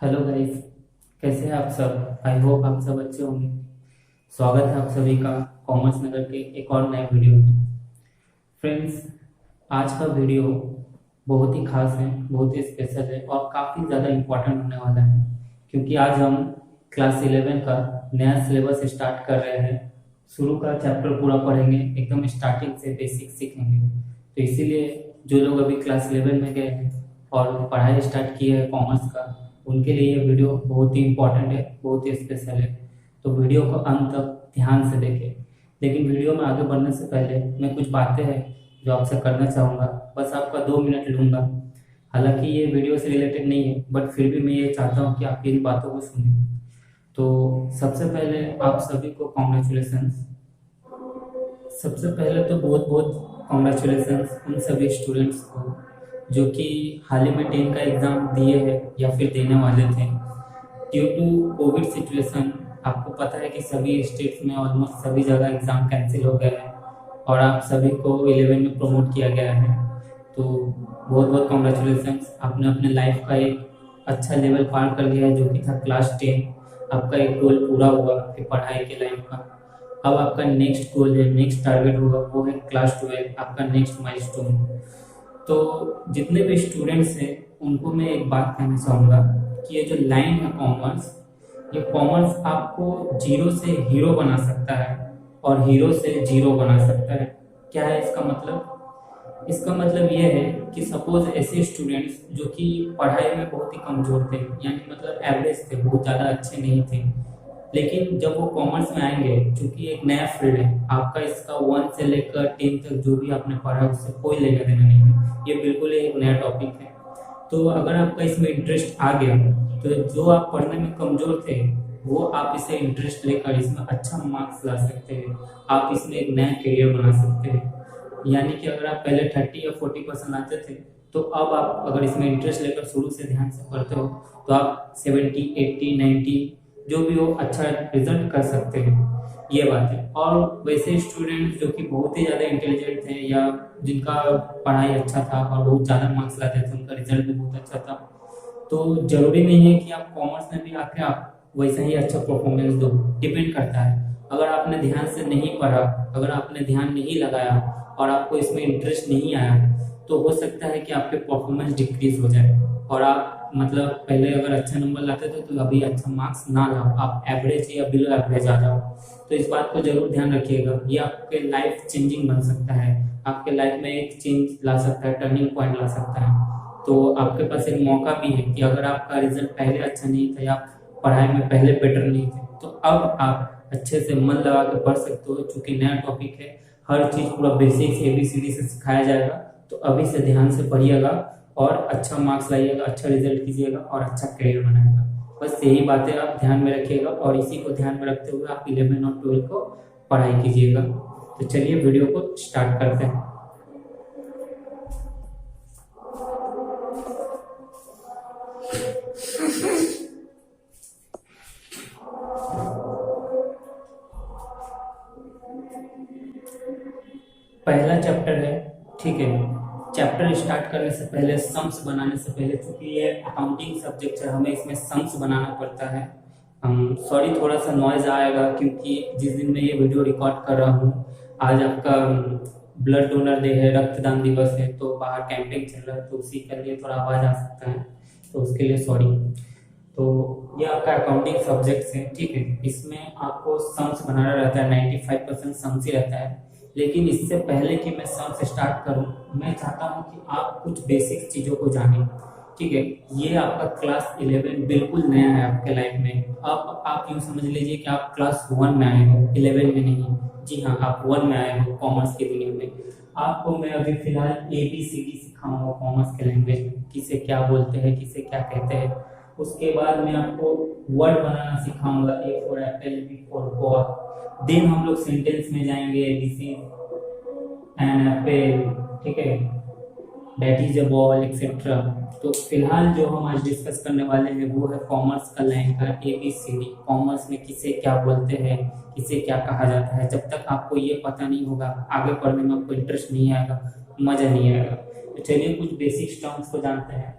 Hello guys. कैसे हैं आप सब? आई होप आप सब अच्छे होंगे। स्वागत है आप सभी का कॉमर्स नगर के एक और नए वीडियो में। फ्रेंड्स, आज का वीडियो बहुत ही खास है, बहुत ही स्पेशल है और काफ़ी ज़्यादा इम्पोर्टेंट होने वाला है, क्योंकि आज हम क्लास 11 का नया सिलेबस स्टार्ट कर रहे हैं। शुरू का चैप्टर पूरा पढ़ेंगे, एकदम स्टार्टिंग से बेसिक सीखेंगे। तो इसीलिए जो लोग अभी क्लास 11 में गए हैं और पढ़ाई स्टार्ट की है कॉमर्स का, उनके लिए ये वीडियो बहुत ही इम्पोर्टेंट है, बहुत ही स्पेशल है। तो वीडियो को अंत तक ध्यान से देखें। लेकिन वीडियो में आगे बढ़ने से पहले मैं कुछ बातें हैं जो आपसे करना चाहूँगा। बस आपका 2 मिनट लूँगा। हालांकि ये वीडियो से रिलेटेड नहीं है, बट फिर भी मैं ये चाहता हूँ कि आप इन बातों को सुनें। तो सबसे पहले आप सभी को कॉन्ग्रेचुलेसन्स। सबसे पहले तो बहुत बहुत कॉन्ग्रेचुलेसन्स उन सभी स्टूडेंट्स को जो कि हाल ही में 10 का एग्ज़ाम दिए हैं या फिर देने वाले थे। ड्यू टू कोविड सिचुएशन, आपको पता है कि सभी स्टेट्स में ऑलमोस्ट सभी जगह एग्ज़ाम कैंसिल हो गया है और आप सभी को 11 में प्रमोट किया गया है। तो बहुत बहुत कॉन्ग्रेचुलेसन्स, आपने अपने लाइफ का एक अच्छा लेवल पार कर लिया है जो कि था क्लास 10। आपका एक गोल पूरा हुआ आपकी पढ़ाई के लाइफ का। अब आपका नेक्स्ट गोल है, नेक्स्ट टारगेट होगा, वो है क्लास 12, आपका नेक्स्ट माइलस्टोन। तो जितने भी स्टूडेंट्स हैं उनको मैं एक बात कहना चाहूँगा कि ये जो लाइन है कॉमर्स, ये कॉमर्स आपको जीरो से हीरो बना सकता है और हीरो से जीरो बना सकता है। क्या है इसका मतलब? इसका मतलब ये है कि सपोज ऐसे स्टूडेंट्स जो कि पढ़ाई में बहुत ही कमज़ोर थे, यानी मतलब एवरेज थे, बहुत ज़्यादा अच्छे नहीं थे, लेकिन जब वो कॉमर्स में आएंगे, क्योंकि एक नया फील्ड है आपका, इसका 1 से लेकर 10 तक जो भी आपने पढ़ा उससे कोई लेना देना नहीं है, ये बिल्कुल एक नया टॉपिक है। तो अगर आपका इसमें इंटरेस्ट आ गया तो जो आप पढ़ने में कमज़ोर थे वो आप इसे इंटरेस्ट लेकर इसमें अच्छा मार्क्स ला सकते हैं। आप इसमें एक नया करियर बना सकते हैं। यानी कि अगर आप पहले 30 या 40% लाते थे, तो अब आप अगर इसमें इंटरेस्ट लेकर शुरू से ध्यान से पढ़ते हो तो आप 70, 80, 90 जो भी हो अच्छा रिजल्ट कर सकते हैं। ये बात है। और वैसे स्टूडेंट जो कि बहुत ही ज़्यादा इंटेलिजेंट थे या जिनका पढ़ाई अच्छा था और बहुत ज़्यादा मार्क्स लाते थे, उनका रिजल्ट भी बहुत अच्छा था, तो जरूरी नहीं है कि आप कॉमर्स में भी आके आप वैसा ही अच्छा परफॉर्मेंस दो। डिपेंड करता है। अगर आपने ध्यान से नहीं पढ़ा, अगर आपने ध्यान नहीं लगाया और आपको इसमें इंटरेस्ट नहीं आया, तो हो सकता है कि आपके परफॉर्मेंस डिक्रीज हो जाए और आप मतलब पहले अगर अच्छा नंबर लाते थे तो अभी अच्छा मार्क्स ना लाओ, आप एवरेज या बिलो एवरेज आ जाओ। तो इस बात को जरूर ध्यान रखिएगा। ये आपके लाइफ चेंजिंग बन सकता है, आपके लाइफ में एक चेंज ला सकता है, टर्निंग पॉइंट ला सकता है। तो आपके पास एक मौका भी है कि अगर आपका रिजल्ट पहले अच्छा नहीं था या पढ़ाई में पहले बेटर नहीं थे, तो अब आप अच्छे से मन लगा के पढ़ सकते हो। चूंकि नया टॉपिक है, हर चीज़ पूरा बेसिक्स ABCD से सिखाया जाएगा, तो अभी से ध्यान से पढ़िएगा और अच्छा मार्क्स लाइएगा, अच्छा रिजल्ट कीजिएगा और अच्छा करियर बनाएगा। बस यही बातें आप ध्यान में रखिएगा और इसी को ध्यान में रखते हुए आप 11 और 12 को पढ़ाई कीजिएगा। तो चलिए वीडियो को स्टार्ट करते हैं। पहला चैप्टर है, ठीक है। चैप्टर स्टार्ट करने से पहले, सम्स बनाने से पहले, क्योंकि ये अकाउंटिंग सब्जेक्ट है, हमें इसमें सम्स बनाना पड़ता है। सॉरी, थोड़ा सा नॉइज आएगा क्योंकि जिस दिन मैं ये वीडियो रिकॉर्ड कर रहा हूँ आज आपका ब्लड डोनर डे है, रक्तदान दिवस है, तो बाहर कैंपिंग चल रहा है, तो उसी के लिए थोड़ा आवाज़ आ सकता है, तो उसके लिए सॉरी। तो ये आपका अकाउंटिंग सब्जेक्ट है, ठीक है। इसमें आपको सम्स बनाना रहता है, 95% सम्स ही रहता है। लेकिन इससे पहले कि मैं सम्स स्टार्ट करूं, मैं चाहता हूं कि आप कुछ बेसिक चीज़ों को जानें, ठीक है। ये आपका क्लास 11 बिल्कुल नया है आपके लाइफ में। अब आप यूँ समझ लीजिए कि आप क्लास 1 में आए हो, 11 में नहीं। जी हाँ, आप 1 में आए हो कॉमर्स की दुनिया में। आपको मैं अभी फिलहाल ABCD सिखाऊंगा कॉमर्स के लैंग्वेज में, किसे क्या बोलते हैं, किसे क्या कहते हैं। उसके बाद मैं आपको वर्ड बनाना सिखाऊंगा, A for apple, B for ball. Then हम लोग सेंटेंस में जाएंगे, दिस इज एन एप्पल, ठीक है, that is a ball, etcetera. तो फिलहाल जो हम आज डिस्कस करने वाले हैं वो है कॉमर्स का लाइन का ABCD। कॉमर्स में किसे क्या बोलते हैं, किसे क्या कहा जाता है। जब तक आपको ये पता नहीं होगा, आगे पढ़ने में आपको इंटरेस्ट नहीं आएगा, मजा नहीं आएगा। तो चलिए कुछ बेसिक टर्म्स को जानते हैं।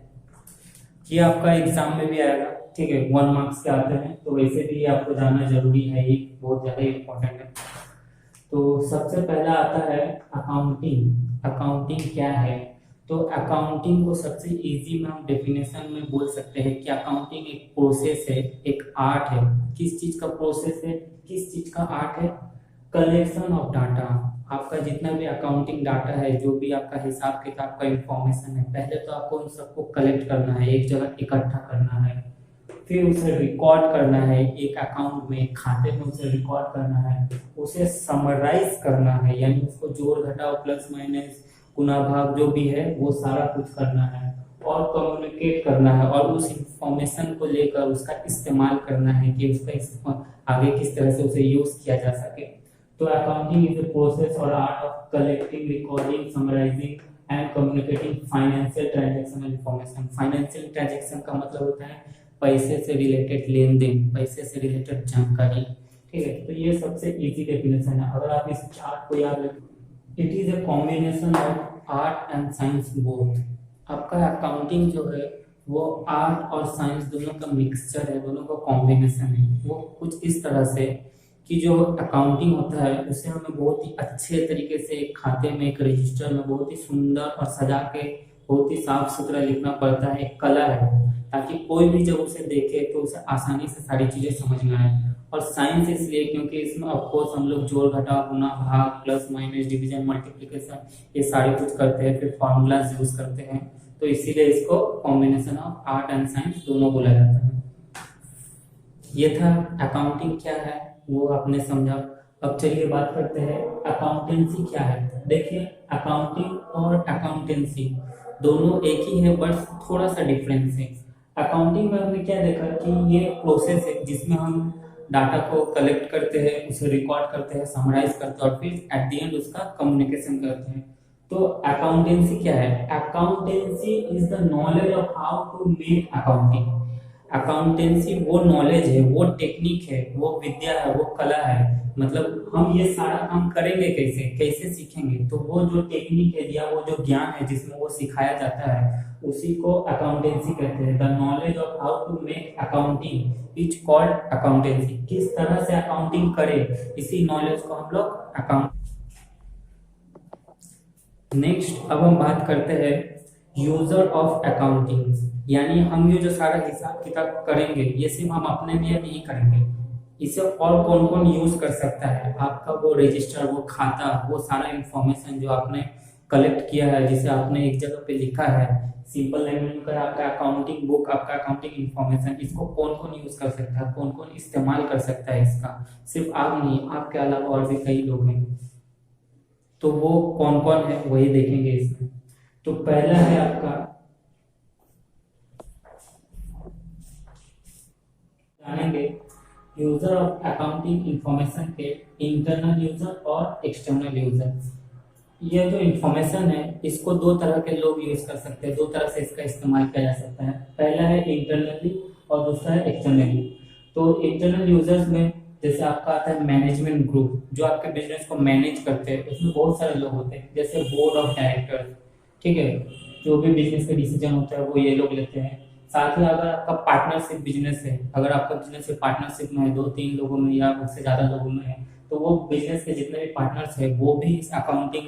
ये आपका एग्जाम में भी आएगा, ठीक है, 1 मार्क्स के आते हैं, तो वैसे भी आपको जानना जरूरी है, ये बहुत ज्यादा इम्पोर्टेंट है। तो सबसे पहला आता है अकाउंटिंग। अकाउंटिंग क्या है? तो अकाउंटिंग को सबसे इजी में हम डेफिनेशन में बोल सकते हैं कि अकाउंटिंग एक प्रोसेस है, एक आर्ट है। किस चीज का प्रोसेस है, किस चीज का आर्ट है? Collection of data. आपका जितना भी अकाउंटिंग डाटा है, जो भी आपका हिसाब किताब का इंफॉर्मेशन है, पहले तो आपको उन सबको कलेक्ट करना है, एक जगह इकट्ठा करना है, फिर उसे रिकॉर्ड करना है एक अकाउंट में, एक खाते में उसे रिकॉर्ड करना है, उसे समराइज करना है, यानी उसको जोड़ घटाव प्लस माइनस गुना भाग जो भी है वो सारा कुछ करना है, और कम्युनिकेट करना है, और उस इंफॉर्मेशन को लेकर उसका इस्तेमाल करना है कि उसका आगे किस तरह से उसे यूज किया जा सके। तो अकाउंटिंग इज द प्रोसेस और art of collecting, recording, summarizing and communicating financial transaction information. Financial transaction का मतलब होता है पैसे से रिलेटेड लेन देन, पैसे से रिलेटेड जानकारी, ठीक है। तो ये सबसे इजी डेफिनेशन है। अगर आप इस चार्ट को याद रखें, it is a combination of art and science both. आपका अकाउंटिंग जो है वो आर्ट और साइंस दोनों का मिक्सचर है, दोनों का कॉम्बिनेशन है। वो कुछ इस तरह से कि जो अकाउंटिंग होता है उसे हमें बहुत ही अच्छे तरीके से एक खाते में, एक रजिस्टर में बहुत ही सुंदर और सजा के बहुत ही साफ सुथरा लिखना पड़ता है, एक कला है, ताकि कोई भी जब उसे देखे तो उसे आसानी से सारी चीजें समझ में आए। और साइंस इसलिए क्योंकि इसमें ऑफकोर्स हम लोग जोड़ घटाव गुना भाग प्लस माइनस डिवीजन मल्टीप्लिकेशन ये सारे कुछ करते हैं, फिर फॉर्मूलाज यूज करते हैं, तो इसीलिए इसको combination of art and science दोनों बोला जाता है। ये था अकाउंटिंग क्या है वो आपने समझा। अब चलिए बात करते हैं अकाउंटेंसी क्या है। देखिए अकाउंटिंग और अकाउंटेंसी दोनों एक ही है, बट थोड़ा सा डिफरेंस है। अकाउंटिंग में हमने क्या देखा कि ये प्रोसेस है जिसमें हम डाटा को कलेक्ट करते हैं, उसे रिकॉर्ड करते हैं, समराइज करते हैं, और फिर एट द एंड उसका कम्युनिकेशन करते हैं। तो अकाउंटेंसी क्या है? Accountancy is the knowledge of how to make accounting. Accountancy वो नॉलेज है, वो टेक्निक है, वो विद्या है, वो कला है। मतलब हम ये सारा काम करेंगे कैसे, कैसे सीखेंगे, तो वो जो टेक्निक है या वो जो ज्ञान है जिसमें वो सिखाया जाता है उसी को अकाउंटेंसी कहते हैं। The knowledge of how to make accounting is called accountancy. किस तरह से अकाउंटिंग करे, इसी नॉलेज को हम लोग अकाउंट। नेक्स्ट अब हम बात करते हैं यूजर ऑफ अकाउंटिंग, यानी हम ये जो सारा हिसाब किताब करेंगे ये सिर्फ हम अपने लिए नहीं करेंगे, इसे और कौन कौन यूज कर सकता है। आपका वो रजिस्टर, वो खाता, वो सारा इंफॉर्मेशन जो आपने कलेक्ट किया है, जिसे आपने एक जगह पे लिखा है, सिंपल लैंग्वेज में आपका अकाउंटिंग बुक, आपका अकाउंटिंग इंफॉर्मेशन, इसको कौन कौन यूज कर सकता है, कौन कौन इस्तेमाल कर सकता है इसका। सिर्फ आप नहीं, आपके अलावा और भी कई लोग हैं। तो वो कौन कौन है वही देखेंगे इसमें। तो पहला है आपका, जानेंगे यूजर ऑफ अकाउंटिंग इंफॉर्मेशन के इंटरनल यूजर और एक्सटर्नल यूजर। ये जो इंफॉर्मेशन है इसको दो तरह के लोग यूज कर सकते हैं, दो तरह से इसका इस्तेमाल किया जा सकता है। पहला है इंटरनली और दूसरा है एक्सटर्नली। तो इंटरनल यूजर्स में जैसे आपका आता है मैनेजमेंट ग्रुप, जो आपके बिजनेस को मैनेज करते हैं, उसमें बहुत सारे लोग होते हैं, जैसे बोर्ड ऑफ डायरेक्टर, ठीक है, जो भी बिजनेस का डिसीजन होता है वो ये लोग लेते हैं। साथ ही अगर आपका पार्टनरशिप बिजनेस है, अगर आपका बिजनेस पार्टनरशिप में है, 2-3 लोगों में या उससे ज्यादा लोगों में है, तो वो बिजनेस के जितने भी पार्टनर्स है वो भी इस अकाउंटिंग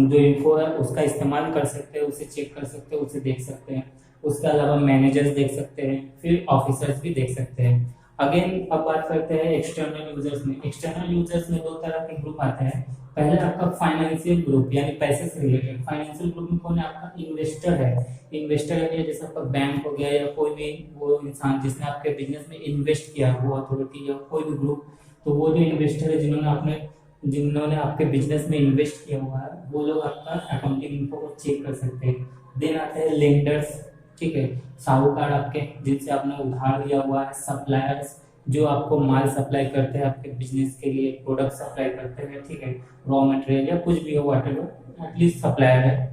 जो इन्फो है उसका इस्तेमाल कर सकते हैं, उसे चेक कर सकते हैं, उसे देख सकते हैं। उसके अलावा मैनेजर्स देख सकते हैं, फिर ऑफिसर्स भी देख सकते हैं। अगेन अब बात करते हैं एक्सटर्नल यूजर्स में। एक्सटर्नल यूजर्स में दो तरह के ग्रुप आते हैं। पहले आपका फाइनेंशियल ग्रुप, यानी पैसे से रिलेटेड। फाइनेंशियल ग्रुप में कौन है? आपका इन्वेस्टर है। इन्वेस्टर है जैसे आपका बैंक हो गया या कोई भी वो इंसान जिसने आपके बिजनेस में इन्वेस्ट किया, वो अथॉरिटी या कोई भी ग्रुप, तो वो जो इन्वेस्टर है जिन्होंने आपके बिजनेस में इन्वेस्ट किया हुआ है, वो लोग आपका अकाउंटिंग इन्फो को चेक कर सकते हैं। देन आते हैं लेंडर्स, ठीक है, साहूकार आपके जिनसे आपने उधार लिया हुआ है। सप्लायर्स, जो आपको माल सप्लाई करते हैं, आपके बिजनेस के लिए प्रोडक्ट सप्लाई करते हैं, ठीक है, रॉ मटेरियल या कुछ भी हो, व्हाटएवर, एटलीस्ट सप्लायर है।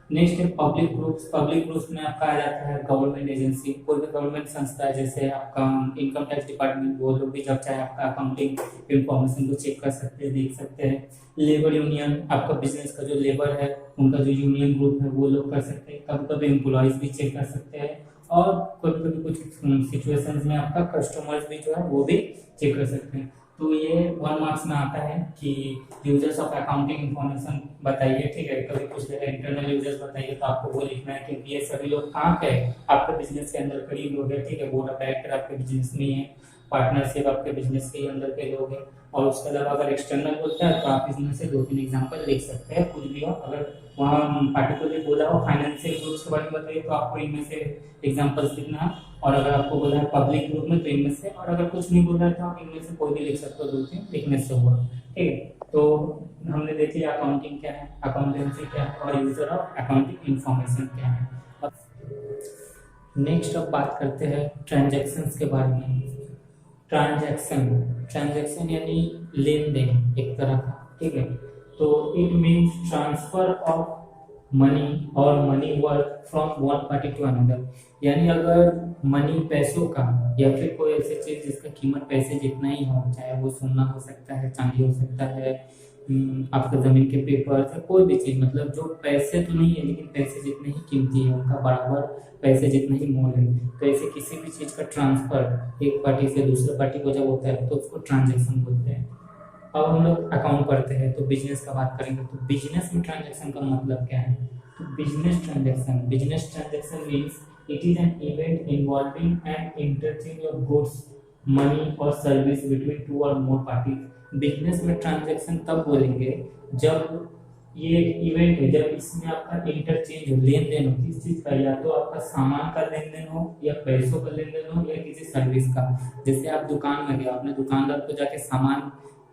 नेक्स्ट है पब्लिक ग्रुप्स। पब्लिक ग्रुप्स में आपका आ जाता है गवर्नमेंट एजेंसी, कोई भी गवर्नमेंट संस्था है, जैसे आपका इनकम टैक्स डिपार्टमेंट, वो लोग भी जब चाहे आपका अकाउंटिंग इंफॉर्मेशन को चेक कर सकते हैं, देख सकते हैं। लेबर यूनियन, आपका बिजनेस का जो लेबर है उनका जो यूनियन ग्रुप है वो लोग कर सकते हैं। कभी कभी एम्प्लॉयज भी चेक कर सकते हैं। और कभी कुछ सिचुएशंस में आपका कस्टमर्स भी जो है वो भी चेक कर सकते हैं। तो ये 1 मार्क्स में आता है कि यूजर्स ऑफ अकाउंटिंग इंफॉर्मेशन बताइए, ठीक है। कभी कुछ इंटरनल यूजर्स बताइए तो आपको वो लिखना है, क्योंकि ये सभी लोग कहाँ के आपके बिजनेस के अंदर करीब लोग हैं, ठीक है। बोर्ड ऑफ डायरेक्टर आपके बिजनेस में ही है, पार्टनरशिप आपके बिजनेस के अंदर के लोग हैं। और उसके अलावा अगर एक्सटर्नल बोलता है तो आप इसमें से 2-3 एग्जाम्पल लिख सकते हैं, कुछ भी हो। अगर वहाँ पार्टिकुलर बोला हो फाइनेंशियल ग्रुप्स के बारे में बताइए तो आपको इनमें से एग्जाम्पल्स लिखना है। और अगर आपको बोला है पब्लिक ग्रुप में तो इनमें से, और अगर कुछ नहीं बोला है तो आप इनमें से कोई भी लिख सकते हो, 2-3 लिखने से हुआ, ठीक है। तो हमने देख लिया अकाउंटिंग क्या है, अकाउंटेंसी क्या है और यूजर ऑफ अकाउंटिंग इंफॉर्मेशन क्या है। नेक्स्ट अब बात करते हैं ट्रांजैक्शंस के बारे में। ट्रांजैक्शन यानी लेन देन एक तरह का, ठीक है। तो it means transfer of money और money worth from one party to another. यानी अगर मनी पैसों का या फिर कोई ऐसी चीज जिसका कीमत पैसे जितना ही हो, चाहे वो सोना हो सकता है, चांदी हो सकता है, आपका जमीन के पेपर से कोई भी चीज, मतलब जो पैसे तो नहीं है लेकिन पैसे जितने ही कीमती है, उनका बराबर पैसे जितना ही मोल है, तो ऐसे किसी भी चीज का ट्रांसफर एक पार्टी से दूसरे पार्टी को जब होता है तो उसको ट्रांजैक्शन बोलते हैं। अब हम लोग अकाउंट पढ़ते हैं तो बिजनेस का बात करेंगे, तो बिजनेस में ट्रांजैक्शन का मतलब क्या है। तो business transaction means it is an event involving an interchange of goods, money और सर्विस बिटवीन टू और मोर पार्टीज। बिजनेस में ट्रांजैक्शन तब बोलेंगे जब ये इवेंट है, जब इसमें आपका इंटरचेंज हो, लेन देन हो किस चीज का, या तो आपका सामान का लेन देन हो, या पैसों का लेन देन हो, या किसी सर्विस का। जैसे आप दुकान में गए, आपने दुकानदार को जाके सामान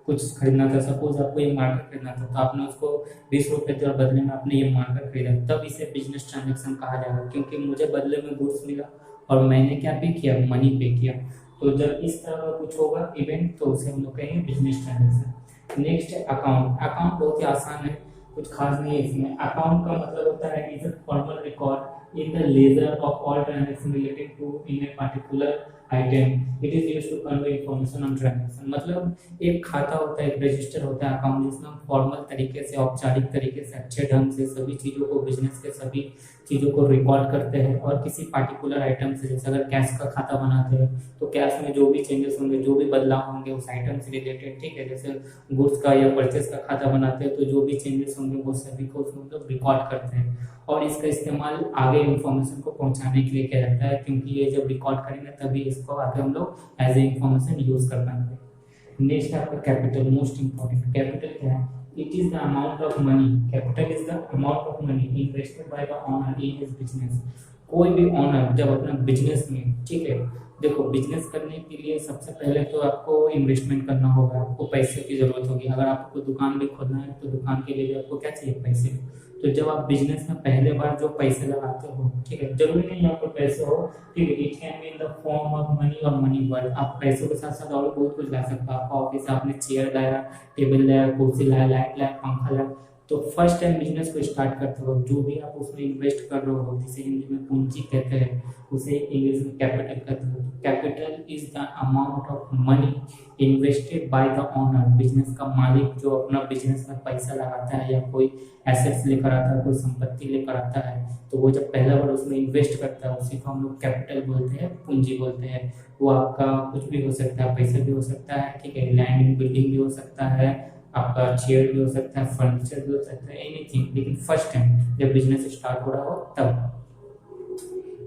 कुछ खरीदना था, सपोज आपको ये मार्कर खरीदना था, तो आपने उसको 20 रुपए दिए और बदले में आपने ये मार्कर खरीदा, तब इसे बिजनेस ट्रांजैक्शन कहा जाएगा, क्योंकि मुझे बदले में गुड्स मिला और मैंने क्या पे किया, मनी पे किया। तो जब इस तरह का कुछ होगा इवेंट तो उसे हम लोग कहेंगे बिजनेस ट्रांजैक्शन। नेक्स्ट है अकाउंट। अकाउंट बहुत ही आसान है, कुछ खास नहीं है इसमें। अकाउंट का मतलब होता है is a formal record in the ledger of all transaction related to in a particular item. It is used to convey information on transaction. मतलब एक खाता होता है, एक रजिस्टर होता है अकाउंट, जिसमें हम फॉर्मल तरीके से, औपचारिक तरीके से, अच्छे ढंग से सभी चीज़ों को, बिजनेस के सभी चीज़ों को रिकॉर्ड करते हैं। और किसी पार्टिकुलर आइटम से, जैसे अगर कैश का खाता बनाते हैं तो कैश में जो भी चेंजेस होंगे, जो भी बदलाव होंगे उस आइटम से रिलेटेड, ठीक है। जैसे गुड्स का या परचेस का खाता बनाते हैं तो जो भी चेंजेस होंगे वो सभी को उसमें मतलब रिकॉर्ड करते हैं। और इसका इस्तेमाल आगे इंफॉर्मेशन को पहुंचाने के लिए किया जाता है, क्योंकि ये जब रिकॉर्ड करेंगे तभी इसको आगे हम लोग एज ए इंफॉर्मेशन यूज कर पाएंगे। नेक्स्ट है आपका कैपिटल, मोस्ट इंपॉर्टेंट। कैपिटल क्या है? It is the amount of money, capital is the amount of money invested by the owner in his business. कोई भी ओनर जब अपना बिजनेस में, ठीक है, देखो बिजनेस करने के लिए सबसे पहले तो आपको इन्वेस्टमेंट करना होगा, आपको पैसे की जरूरत होगी। अगर आपको दुकान भी खोलना है तो दुकान के लिए भी आपको क्या चाहिए, पैसे। तो जब आप बिजनेस में पहले बार जो पैसे लगाते हो, ठीक है, जरूरी नहीं आपको पैसे हो, ठीक है, it can be in the form of money और मनी वर्थ। आप पैसों के साथ साथ और बहुत कुछ ला सकते हो। आपका ऑफिस, आपने चेयर लाया, टेबल लाया, कुर्सी लाया, लाइट लाया, पंखा लाया, तो फर्स्ट टाइम बिजनेस को स्टार्ट करते हो, जो भी आप उसमें इन्वेस्ट कर रहे हो, जिसे हिंदी में पूंजी कहते हैं, उसे इंग्लिश में कैपिटल कहते हो। Capital is the amount of money invested by the owner. Business का मालिक जो अपना बिजनेस में पैसा लगाता है या कोई एसेट्स लेकर आता है, कोई संपत्ति लेकर आता है, तो वो जब पहला बार उसमें इन्वेस्ट करता है उसी को हम लोग कैपिटल बोलते हैं, पूंजी बोलते हैं। वो आपका कुछ भी हो सकता है, पैसा भी हो सकता है, ठीक है, लैंड बिल्डिंग भी हो सकता है, आपका चेयर भी हो सकता है, फर्नीचर भी हो सकता है, एनीथिंग, लेकिन फर्स्ट टाइम जब बिजनेस स्टार्ट हो रहा हो तब।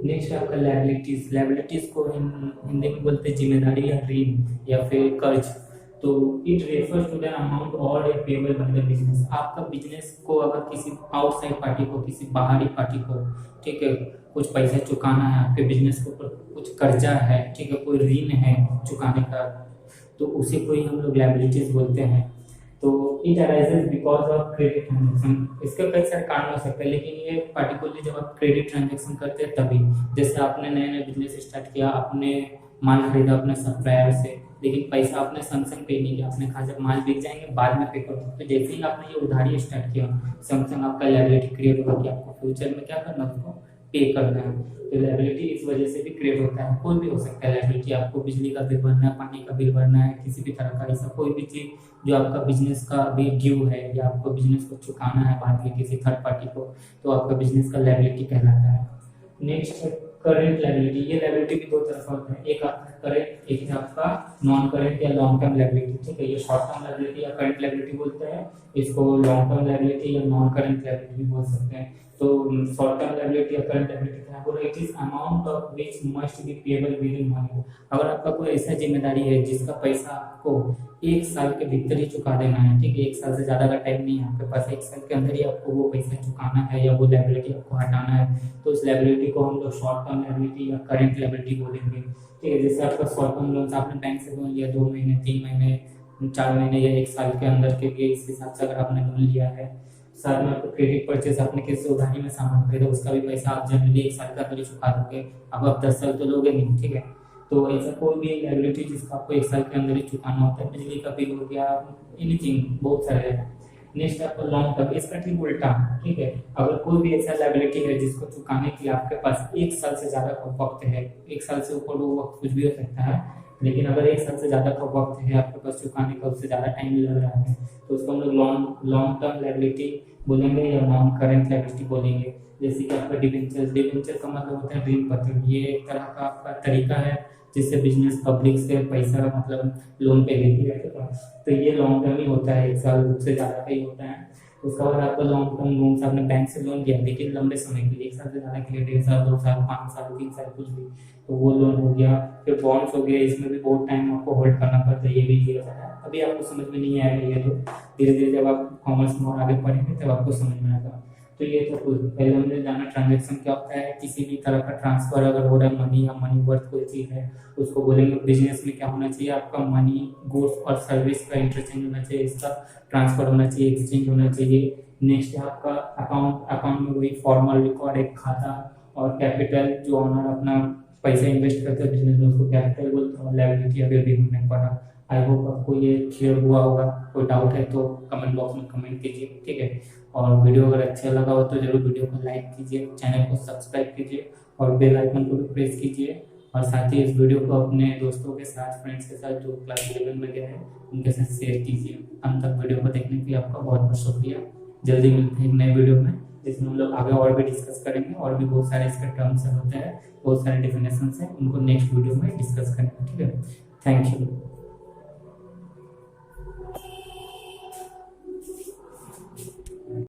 नेक्स्ट है आपका लायबिलिटीज। लायबिलिटीज को हिंदी में बोलते हैं जिम्मेदारी या ऋण या फिर कर्ज। तो it refers to the amount और पेबल बाय द बिजनेस। आपका बिजनेस को अगर किसी आउटसाइड पार्टी को, किसी बाहरी पार्टी को, ठीक है, कुछ पैसा चुकाना है, आपके बिजनेस के ऊपर कुछ कर्जा है, ठीक है, कोई ऋण है चुकाने का, तो उसी को ही हम लोग लायबिलिटीज बोलते हैं। तो it arises because of credit transaction. इसके कई सारे कारण हो सकते हैं, लेकिन ये पार्टिकुलरली जब आप क्रेडिट ट्रांजेक्शन करते हैं तभी। जैसे आपने नया नया बिजनेस स्टार्ट किया, आपने माल खरीदा अपने सप्लायर से, लेकिन पैसा आपने संग पे नहीं किया, आपने कहा जब माल बिक जाएंगे बाद में पे कर दो। तो जैसे ही आपने ये उधारी स्टार्ट किया, संग आपका लायबिलिटी क्रिएट होगा कि आपको फ्यूचर में क्या करना है, उसको पे करना है। तो लायबिलिटी इस वजह से भी क्रिएट होता है। कोई भी हो सकता है लायबिलिटी, आपको बिजली का बिल भरना है, पानी का बिल भरना है, किसी भी तरह का ऐसा कोई भी चीज जो आपका बिजनेस का अभी ड्यू है या आपको बिजनेस को चुकाना है बाद में किसी थर्ड पार्टी को, तो आपका बिजनेस का लायबिलिटी कहलाता है। नेक्स्ट है करेंट लायबिलिटी, ये लायबिलिटी भी दो तरफ होता है, एक आपका करेंट, एक है आपका नॉन करेंट या लॉन्ग टर्म लायबिलिटी। ठीक है, ये शॉर्ट टर्म लायबिलिटी या करंट लायबिलिटी बोलते हैं, इसको लॉन्ग टर्म लायबिलिटी या नॉन करंट लायबिलिटी भी बोल सकते हैं। तो शॉर्ट टर्म लायबिलिटी या करंट लायबिलिटी क्या बोल रहे हैं, it is amount of which must be payable with in 1 year. अगर आपका कोई ऐसा जिम्मेदारी है जिसका पैसा आपको 1 साल के भीतर ही चुका देना है, ठीक है, 1 साल से ज्यादा का टाइम नहीं है आपके पास, 1 साल के अंदर ही आपको वो पैसा चुकाना है या वो लायबिलिटी आपको हटाना है, तो उस लायबिलिटी को हम लोग शॉर्ट टर्म लायबिलिटी या करंट लायबिलिटी बोलेंगे। ठीक है, जैसे आपका शॉर्ट टर्म लोन आपने बैंक से लोन लिया 2 महीने, 3 महीने, 4 महीने या 1 साल के अंदर के लिए, इस हिसाब से अगर आपने लोन लिया है, साथ में आपको क्रेडिट परचेज आपने किसी से उधारी में सामान खरीदा, उसका भी पैसा आप जनरली 1 साल का अंदर ही चुका दोगे। अब आप 10 साल तो लोगे नहीं। ठीक है, तो ऐसा कोई भी लायबिलिटी जिसका आपको 1 साल के अंदर ही चुकाना होता है, बिजली का बिल हो गया, एनीथिंग, बहुत सारे हैं। नेक्स्ट आपको लॉन्ग टर्म, इसका ठीक उल्टा। ठीक है, अगर कोई भी ऐसा लायबिलिटी है जिसको चुकाने के लिए आपके पास 1 साल से ज्यादा का वक्त है, 1 साल से ऊपर वो वक्त कुछ भी हो सकता है, लेकिन अगर 1 साल से ज्यादा का वक्त है आपके पास चुकाने का, उससे ज्यादा टाइम लग रहा है, तो उसको हम लोग लॉन्ग टर्म लायबिलिटी बोलेंगे या नॉन करेंट लायबिलिटी बोलेंगे। जैसे कि आपका डिबेंचर, डिबेंचर का मतलब होता है ऋण पत्र, ये एक तरह का आपका तरीका है जिससे बिजनेस पब्लिक से पैसा मतलब लोन पे लेती है। तो ये लॉन्ग टर्म ही होता है, 1 साल से ज्यादा का ही होता है। उसका बाद आपका लॉन्ग टर्म लोन आपने बैंक से लोन लिया, लेकिन लंबे समय के लिए, 1 साल से ज्यादा के लिए, 1.5 साल, 2 साल, 5 साल, 3 साल, कुछ भी, तो वो लोन हो गया। फिर बॉन्ड्स हो गया, इसमें भी बहुत टाइम आपको होल्ड करना पड़ता है, ये भी लिया जाता है। अभी आपको समझ में नहीं आएगा ये, तो धीरे धीरे जब आप कॉमर्स में और आगे पढ़ेंगे तब आपको समझ में आएगा। तो ये तो कुछ पहले हमने जाना ट्रांजेक्शन क्या होता है, किसी भी तरह का ट्रांसफर अगर हो रहा है, मनी या मनी वर्थ कोई चीज है, उसको बोलेंगे। बिजनेस में क्या होना चाहिए, आपका मनी, गुड्स और सर्विस का इंटरचेंज होना चाहिए, इसका ट्रांसफर होना चाहिए, एक्सचेंज होना चाहिए। नेक्स्ट है आपका अकाउंट, अकाउंट में वही फॉर्मल रिकॉर्ड, एक खाता, और कैपिटल, जो ऑनर अपना पैसा इन्वेस्ट करते हैं बिजनेस में, उसको कैपिटल बोलते हैं। लायबिलिटी अभी हमने पढ़ा। आई होप आपको ये क्लियर हुआ होगा। कोई डाउट है तो कमेंट बॉक्स में कमेंट कीजिए। ठीक है, और वीडियो अगर अच्छा लगा हो तो जरूर वीडियो को लाइक कीजिए, चैनल को सब्सक्राइब कीजिए और बेल आइकन को भी प्रेस कीजिए। और साथ ही इस वीडियो को अपने दोस्तों के साथ, फ्रेंड्स के साथ जो क्लास 11 में गए हैं उनके साथ शेयर कीजिए। अंत तक वीडियो को देखने के लिए आपका बहुत बहुत शुक्रिया। जल्दी मिलते हैं एक नए वीडियो में, जिसमें हम लोग आगे और भी डिस्कस करेंगे, और भी बहुत सारे इसके टर्म्स होते हैं, बहुत सारे डेफिनेशन हैं, उनको नेक्स्ट वीडियो में डिस्कस करेंगे। ठीक है, थैंक यू।